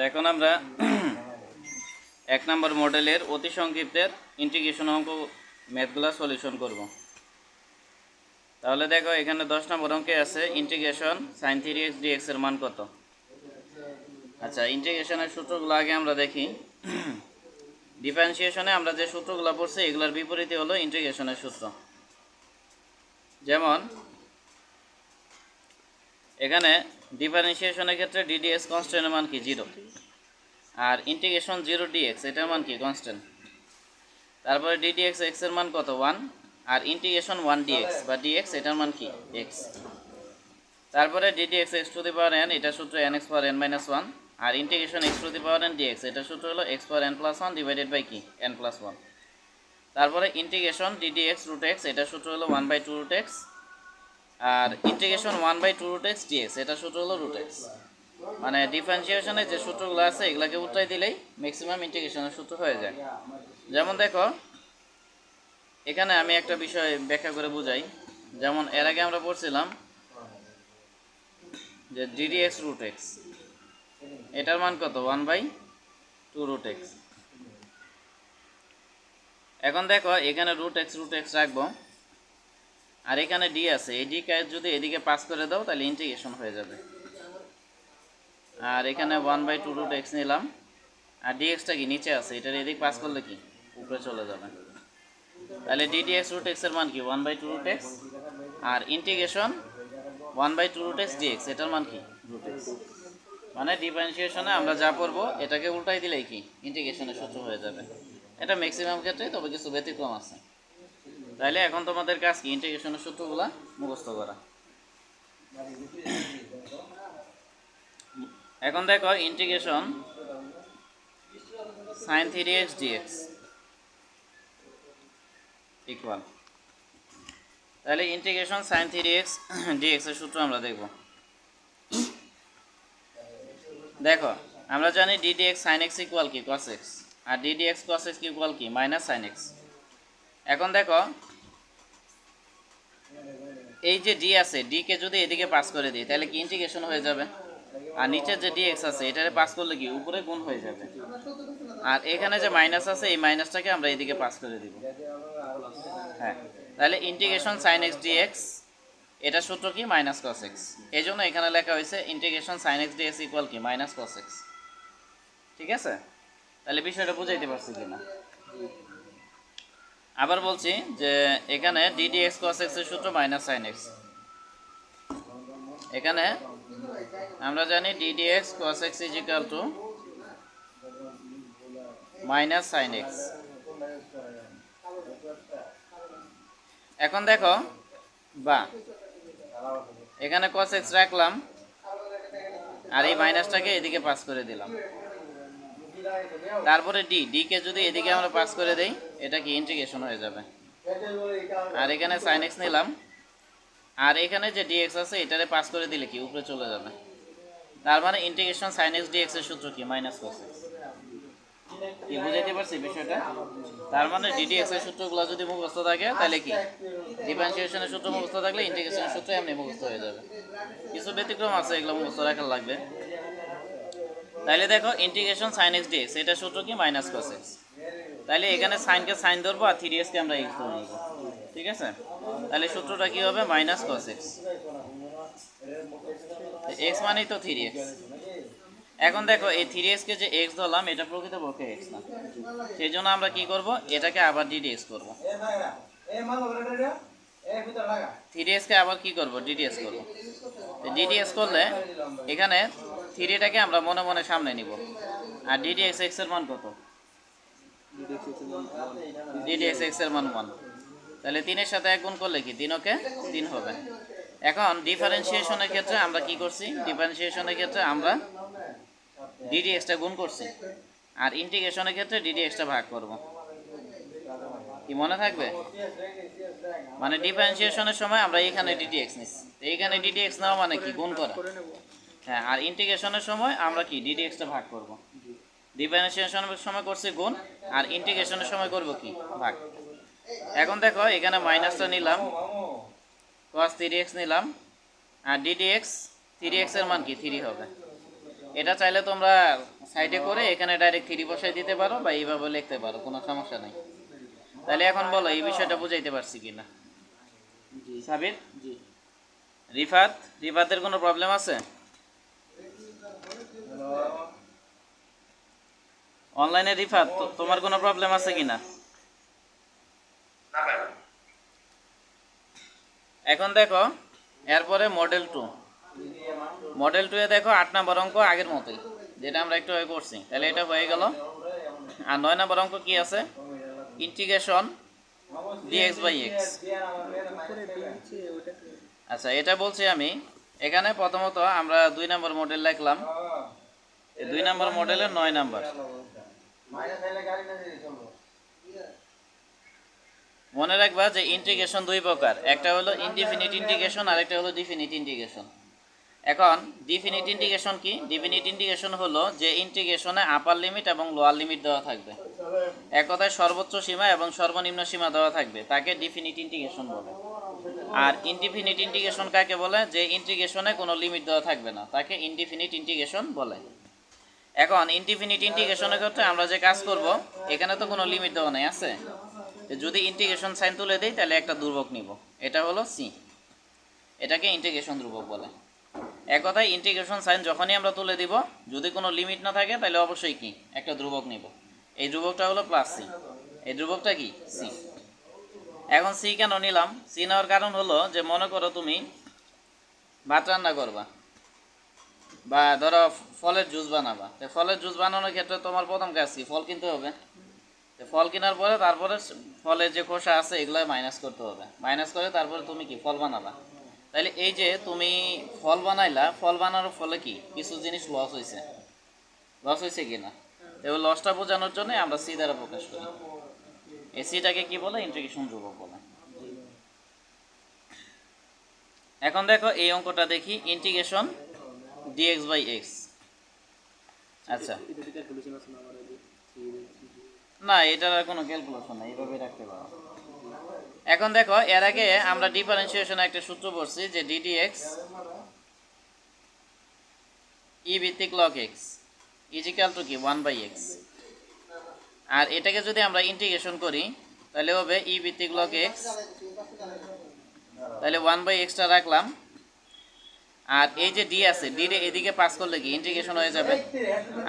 এখন আমরা এক নম্বর মডেলের অতি সংক্ষিপ্তের ইন্টিগ্রেশন অঙ্ক ম্যাথগুলো সলিউশন করব। তাহলে দেখো এখানে 10 নম্বর অঙ্কে আছে ইন্টিগ্রেশন sin 3x dx এর মান কত। আচ্ছা, ইন্টিগ্রেশনের সূত্রগুলো আগে আমরা দেখি। ডিফারেন্সিয়েশনে আমরা যে সূত্রগুলো পড়ছি এগুলোর বিপরীতে হলো ইন্টিগ্রেশনের সূত্র। যেমন এখানে ডিফারেন্সিয়েশনের ক্ষেত্রে ddx কনস্ট্যান্টের মান কি 0, আর ইন্টিগ্রেশন 0 dx এটার মান কি কনস্ট্যান্ট। তারপরে ddx x এর মান কত 1, আর ইন্টিগ্রেশন 1 dx বা dx এটার মান কি x। তারপরে ddx x to the power n এটা সূত্র nx পাওয়ার n - 1, আর integration x to the power n dx এটা সূত্র হলো x power n + 1 divided by কি n + 1। তারপরে ইন্টিগ্রেশন ddx √x এটা সূত্র হলো 1/2 √x, আর ইন্টিগ্রেশন 1/2 √x dx এটা সূত্র হলো √x। মানে ডিফারেন্সিয়েশনে যে সূত্রগুলো আছে এগুলাকে উল্টাই দিলেই ম্যাক্সিমাম ইন্টিগ্রেশনের সূত্র হয়ে যায়। যেমন দেখো এখানে আমি একটা বিষয় ব্যাখ্যা করে বুঝাই। যেমন এর আগে আমরা পড়ছিলাম যে ddx √x এটার মান কত 1/2 √x। এখন দেখো এখানে √x রাখবো, আর এখানে d আছে, এই d কে যদি এদিকে পাস করে দাও তাহলে ইন্টিগ্রেশন হয়ে যাবে। আর এখানে 1/2 √x নিলাম, আর dxটা কি নিচে আছে, এটার এদিক পাস করলে কি উপরে চলে যাবে। তাহলে ddx √x এর মান কি 1/2 √x, আর ইন্টিগ্রেশন 1/2 √x dx এটার মান কি √x। মানে ডিফারেন্সিয়েশনে আমরা যা পড়বো এটাকে উল্টাই দিলেই কি ইন্টিগ্রেশনের সূত্র হয়ে যাবে। এটা ম্যাক্সিমাম ক্ষেত্রে, তবে কিছু ব্যতিক্রম আছে। তাহলে এখন তোমাদের কাজ কি ইন্টিগ্রেশনের সূত্রগুলো মুখস্থ করা। এখন দেখো integration sin 3x dx equal, তাহলে ইন্টিগ্রেশন sin 3x dx এর সূত্র আমরা দেখব। দেখো আমরা জানি ddx sin x ইকুয়াল কি cos x, আর ddx cos x ইকুয়াল কি -sin x। এখন দেখো এই যে d আছে, d কে যদি এদিকে পাস করে দিই তাহলে কি ইন্টিগ্রেশন হয়ে যাবে, আর নিচে যে dx আছে এটারে পাস করলে কি উপরে গুণ হয়ে যাবে, আর এখানে যে মাইনাস আছে এই মাইনাসটাকে আমরা এদিকে পাস করে দিব। হ্যাঁ, তাহলে ইন্টিগ্রেশন sin x dx এটা সূত্র কি -cos x। এই জন্য এখানে লেখা হয়েছে integration sin x dx equal কি -cos x। ঠিক আছে, তাহলে বিষয়টা বুঝাইতে পারছি কিনা। আবার বলছি যে এখানে ddx cos x এর সূত্র -sin x। এখানে আমরা জানি ddx cos x = -sin x। এখন দেখো বা এখানে cos x রাখলাম, আর এই মাইনাসটাকে এদিকে পাস করে দিলাম। তারপরে d কে যদি এদিকে আমরা পাস করে দেই এটা কি ইন্টিগ্রেশন হয়ে যাবে। আর এখানে sin x নিলাম, আর এখানে যে dx আছে এটারে পাস করে দিলে কি উপরে চলে যাবে। তার মানে ইন্টিগ্রেশন sin x dx এর সূত্র কি -cos x। কি বুঝাইতে পারছি বিষয়টা? তার মানে ddx এর সূত্রগুলো যদি মুখস্থ থাকে তাহলে কি ডিফারেন্সিয়েশনের সূত্র মুখস্থ থাকলে ইন্টিগ্রেশনের সূত্র এমনি মুখস্থ হয়ে যাবে। কিছু ব্যতিক্রম আছে, এগুলো মুখস্থ রাখা লাগবে। তাহলে দেখো ইন্টিগ্রেশন sin x dx এটা সূত্র কি -cos x। তাহলে এখানে sin কে sin ধরবো আর 3x কে আমরা x ধরে নিব। ঠিক আছে, তাহলে সূত্রটা কি হবে -cos x। x মানেই তো 3x। এখন দেখো এই 3x কে যে x ধরলাম এটা প্রকৃতপক্ষে x না, সেই জন্য আমরা কি করব এটাকে আবার ddx করব। 3x কে আবার কি করব ddx করব। ddx করলে এখানে 3টাকে আমরা মনে মনে সামনে নিব, আর ddx x এর মান কত, ddx x এর মান 1। তাহলে 3 এর সাথে 1 গুণ করলে কি 3 ওকে 3 হবে। এখন ডিফারেন্সিয়েশনের ক্ষেত্রে আমরা কি করছি, ডিফারেন্সিয়েশনের ক্ষেত্রে আমরা ddx টা গুণ করছি, আর ইন্টিগ্রেশনের ক্ষেত্রে ddx টা ভাগ করব। কি মনে থাকবে? মানে ডিফারেন্সিয়েশনের সময় আমরা এখানে ddx নিচ্ছি, এইখানে ddx নেওয়া মানে কি গুণ করা। হ্যাঁ, আর ইন্টিগ্রেশনের সময় আমরা কি ddx টা ভাগ করব। ডিফারেন্সিয়েশনের সময় করছি গুণ, আর ইন্টিগ্রেশনের সময় করব কি ভাগ। এখন দেখো এখানে মাইনাসটা নিলাম, cos 3x নিলাম, আর ddx 3x এর মান কি 3 হবে। এটা চাইলে তোমরা সাইডে করে এখানে ডাইরেক্ট 3 বসাই দিতে পারো বা এইভাবে লিখতে পারো, কোনো সমস্যা নাই। তাহলে এখন বলো এই বিষয়টা বুঝাইতে পারছি কিনা? জি সাবির, জি। রিফাতের কোনো প্রবলেম আছে? অনলাইনে রিফাত তোমার কোনো প্রবলেম আছে কিনা? এখন দেখো এরপরে মডেল 2 এ দেখো 8 নম্বর অঙ্ক আগের মতোই, যেটা আমরা একটু আগে করছি, তাহলে এটা হয়ে গেল। আর 9 নম্বর অঙ্ক কি আছে? Integration dx by x। আচ্ছা, এটা বলছি আমি এখানে প্রথমত আমরা 2 নম্বর মডেল লিখলাম, এই 2 নম্বর মডেলের 9 নম্বর। মনে রাখবা যে ইন্টিগ্রেশন দুই প্রকার, একটা হলো ইনডিফিনিট ইন্টিগ্রেশন আর একটা হলো ডিফিনিট ইন্টিগ্রেশন। এখন ডিফিনিট ইন্টিগ্রেশন কি? ডিফিনিট ইন্টিগ্রেশন হলো যে ইন্টিগ্রেশনে আপার লিমিট এবং লোয়ার লিমিট দেওয়া থাকবে, এক কথায় সর্বোচ্চ সীমা এবং সর্বনিম্ন সীমা দেওয়া থাকবে, তাকে ডিফিনিট ইন্টিগ্রেশন বলে। আর ইনডিফিনিট ইন্টিগ্রেশন কাকে বলে? যে ইন্টিগ্রেশনে কোনো লিমিট দেওয়া থাকবে না, তাকে ইনডিফিনিট ইন্টিগ্রেশন বলে। এখন ইনডিফিনিট ইন্টিগ্রেশনের ক্ষেত্রে আমরা যে কাজ করব, এখানে তো কোনো লিমিট দেওয়া নাই আছে, যদি ইন্টিগ্রেশন সাইন তুলে দেই তাহলে একটা ধ্রুবক নিব, এটা হলো সি, এটাকে ইন্টিগ্রেশন ধ্রুবক বলে। এক কথায় ইন্টিগ্রেশন সাইন যখনই আমরা তুলে দিব, যদি কোনো লিমিট না থাকে তাহলে অবশ্যই কি একটা ধ্রুবক নিব, এই ধ্রুবকটা হলো প্লাস সি, এই ধ্রুবকটা কি সি। এখন সি কেন নিলাম? সি নেওয়ার কারণ হলো যে মনে করো তুমি ভাত রান্না করবা বা ধরো ফলের জুস বানাবা, তো ফলের জুস বানানোর ক্ষেত্রে তোমার প্রথম কাজ কি? ফল কিনতে হবে। ফল কেনার পরে তারপরে ফলের যে খোসা আছে এগুলো মাইনাস করতে হবে, মাইনাস করে তারপরে তুমি কি ফল বানাবা। তাহলে এই যে তুমি ফল বানাইলা, ফল বানানোর ফলে কি কিছু জিনিস লস হয়েছে কি না? এবার লসটা বোঝানোর জন্য আমরা সি দ্বারা প্রকাশ করি, এই সিটাকে কি বলে? ইন্টিগ্রেশন ধ্রুবক বলে। এখন দেখো এই অঙ্কটা দেখি, ইন্টিগ্রেশন ডিএক্স বাই এক্স। আচ্ছা, না এটার আর কোনো ক্যালকুলেশন নাই, এইভাবে রাখতে পারো। এখন দেখো এর আগে আমরা ডিফারেন্সিয়েশনে একটা সূত্র পড়ছি যে ডিডিএক্স ই ভিত্তিক লগ এক্স ইজিক্যাল টু কি 1/x। আর এটাকে যদি আমরা ইন্টিগ্রেশন করি তাহলে হবে ই ভিত্তিক লগ এক্স, তাহলে 1/xটা রাখলাম। আর এই যে ডি আছে, ডি এদিকে পাস করলে কি ইন্টিগ্রেশন হয়ে যাবে,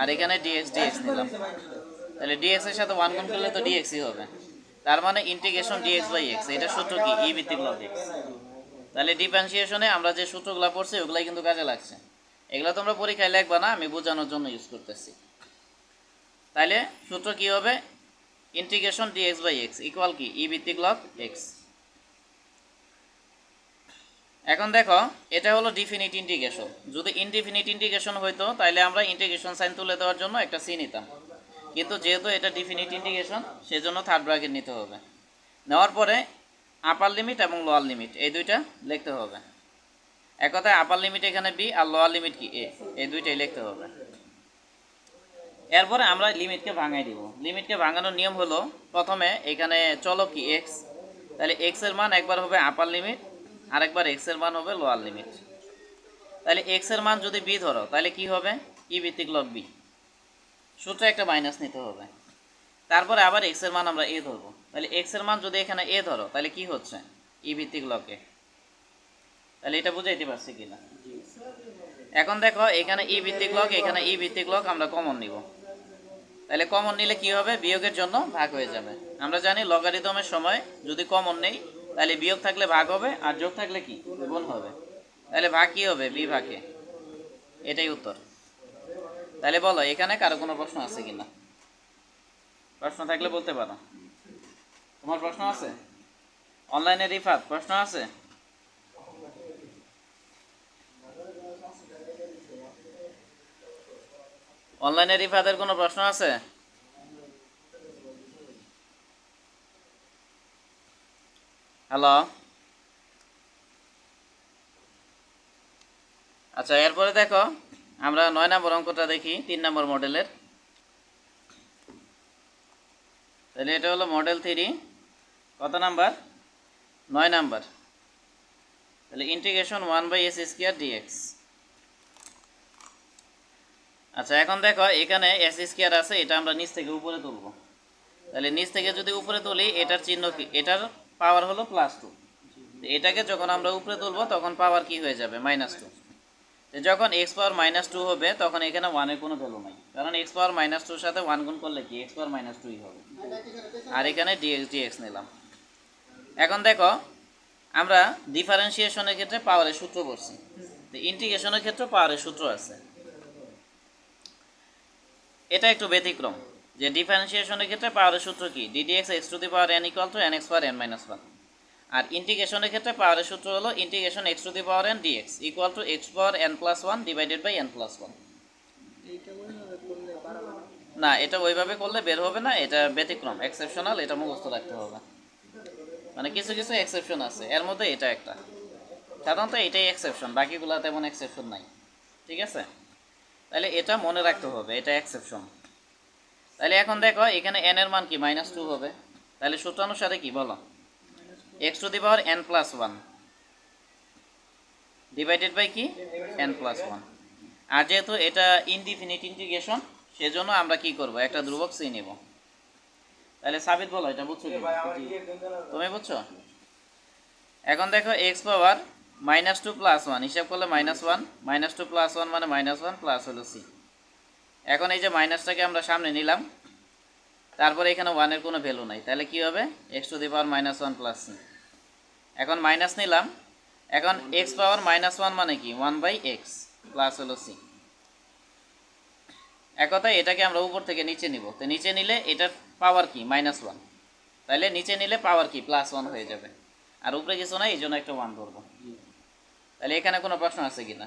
আর এখানে ডিএক্স নিলাম, তাহলে ডিএক্স এর সাথে 1 গুণ করলে তো ডিএক্সই হবে, তার মানে ইন্টিগ্রেশন ডিএক্স বাই এক্স, এটা সূত্র কি ই ভিত্তিক লগ এক্স। তাহলে ডিফারেন্সিয়েশনে আমরা যে সূত্রগুলো পড়ছি ওগুলাই কিন্তু কাজে লাগছে, এগুলো তোমরা পরীক্ষায় লিখবা না, আমি বোঝানোর জন্য ইউজ করতেছি। তাহলে সূত্র কি হবে? Integration dx by x equal কি ই ভিত্তিক লগ এক্স। এখন দেখো এটা হলো ডিফিনিট ইন্টিগ্রেশন, যদি ইনডিফিনিট ইন্টিগ্রেশন হইতো তাহলে আমরা ইন্টিগ্রেশন সাইন তুলে দেওয়ার জন্য একটা সি নিতাম, কিন্তু যেহেতু এটা ডিফিনিট ইন্টিগ্রেশন সেজন্য থার্ড ব্র্যাকেট নিতে হবে। নেওয়ার পরে আপার লিমিট এবং লোয়ার লিমিট এই দুইটা লিখতে হবে, এক কথায় আপার লিমিট এখানে বি আর লোয়ার লিমিট কি এ, এই দুইটাই লিখতে হবে। এরপরে আমরা লিমিটকে ভাঙাই দিব। লিমিটকে ভাঙানোর নিয়ম হলো প্রথমে এখানে চলো কি এক্স, তাহলে এক্স এর মান একবার হবে আপার লিমিট, আরেকবার এক্স এর মান হবে লোয়ার লিমিট। তাহলে এক্স এর মান যদি বি ধরো তাহলে কি হবে? ই ভিত্তিক লগ বি, সূত্রে একটা মাইনাস নিতে হবে। তারপরে আবার এক্স এর মান আমরা এ ধরবো, তাহলে এক্স এর মান যদি এখানে এ ধরো তাহলে কি হচ্ছে? ই ভিত্তিক লগ এ। তাহলে এটা বুঝাইতে পারছি কিনা? এখন দেখো এখানে ই ভিত্তিক লগ, এখানে ই ভিত্তিক লগ আমরা কমন নিব, তাহলে কমন নিলে কি হবে? বিয়োগের জন্য ভাগ হয়ে যাবে। আমরা জানি লগারিদমের সময় যদি কমন নেই তাহলে বিয়োগ থাকলে ভাগ হবে, আর যোগ থাকলে কি গুণ হবে, তাহলে ভাগ কি হবে? বি ভাগে, এটাই উত্তর। তাহলে বলো এখানে কারো কোনো প্রশ্ন আছে কিনা? প্রশ্ন থাকলে বলতে পারো। তোমার প্রশ্ন আছে? অনলাইনে রিফাত প্রশ্ন আছে? অনলাইনে রিফাতের কোনো প্রশ্ন আছে? হ্যালো, আচ্ছা এরপরে দেখো আমরা 9 নম্বর অঙ্কটা দেখি, 3 নম্বর মডেলের। তাহলে এটা হলো মডেল 3, কত নাম্বার? 9 নাম্বার। তাহলে ইন্টিগ্রেশন 1/s² dx। আচ্ছা এখন দেখো এখানে এস স্কোয়ার আছে, এটা আমরা নিচ থেকে উপরে তুলব। তাহলে নিচ থেকে যদি উপরে তুলি এটার চিহ্ন কি, এটার পাওয়ার হলো +2। এটাকে যখন আমরা উপরে তুলবো তখন পাওয়ার কি হয়ে যাবে -2। যখন এক্স পাওয়ার -2 হবে তখন এখানে 1-এর কোনো ভ্যালু নাই, কারণ এক্স পাওয়ার -2 এর সাথে 1 গুণ করলে কি এক্স পাওয়ার -2ই হবে। আর এখানে ডিএক্স নিলাম। এখন দেখো আমরা ডিফারেন্সিয়েশনের ক্ষেত্রে পাওয়ারের সূত্র পড়ছি, তো ইন্টিগ্রেশনের ক্ষেত্রে পাওয়ারের সূত্র আছে। এটা একটু ব্যতিক্রম, যে ডিফারেন্সিয়েশনের ক্ষেত্রে পাওয়ারের সূত্র কি ddx x⁴ n = nx ^ n - 1। আর ইন্টিগ্রেশনের ক্ষেত্রে পাওয়ারের সূত্র হলো integration x⁴ n dx = x ^ n + 1 / n + 1। না, এটা ওইভাবে করলে বের হবে না, এটা ব্যতিক্রম, এক্সেপশনাল, এটা মুখস্থ রাখতে হবে। মানে কিছু কিছু এক্সেপশন আছে, এর মধ্যে এটা একটা। সাধারণত এটাই এক্সেপশন, বাকিগুলো তেমন এক্সেপশন নাই। ঠিক আছে, তাহলে এটা মনে রাখতে হবে, এটা এক্সেপশন। তাহলে এখন দেখো এখানে n এর মান কি -2 হবে, তাহলে সূত্রানুসারে কি বলো x⁴ n + 1 ডিভাইডেড বাই কি n + 1। আর যেহেতু এটা ইনডিফিনিট ইন্টিগ্রেশন সেজন্য আমরা কি করব, একটা ধ্রুবক c নেব। তাহলে সাবিত বলো এটা বুঝছো কি? তুমি বুঝছো? এখন দেখো x পাওয়ার -2 + 1 হিসাব করলে -1, -2 + 1 মানে -1 প্লাস হলো c। এখন এই যে মাইনাসটাকে আমরা সামনে নিলাম, তারপরে এখানে 1 এর কোনো ভ্যালু নাই, তাহলে কি হবে x⁴ -1 + c। এখন মাইনাস নিলাম, এখন x পাওয়ার -1 মানে কি 1/x প্লাস হলো c। এক কথায় এটাকে আমরা উপর থেকে নিচে নিব, তো নিচে নিলে এটার পাওয়ার কি -1, তাহলে নিচে নিলে পাওয়ার কি +1 হয়ে যাবে। আর উপরে কিছু নাই, এই জন্য একটা 1 ধরবো। তাহলে এখানে কোনো প্রশ্ন আছে কিনা?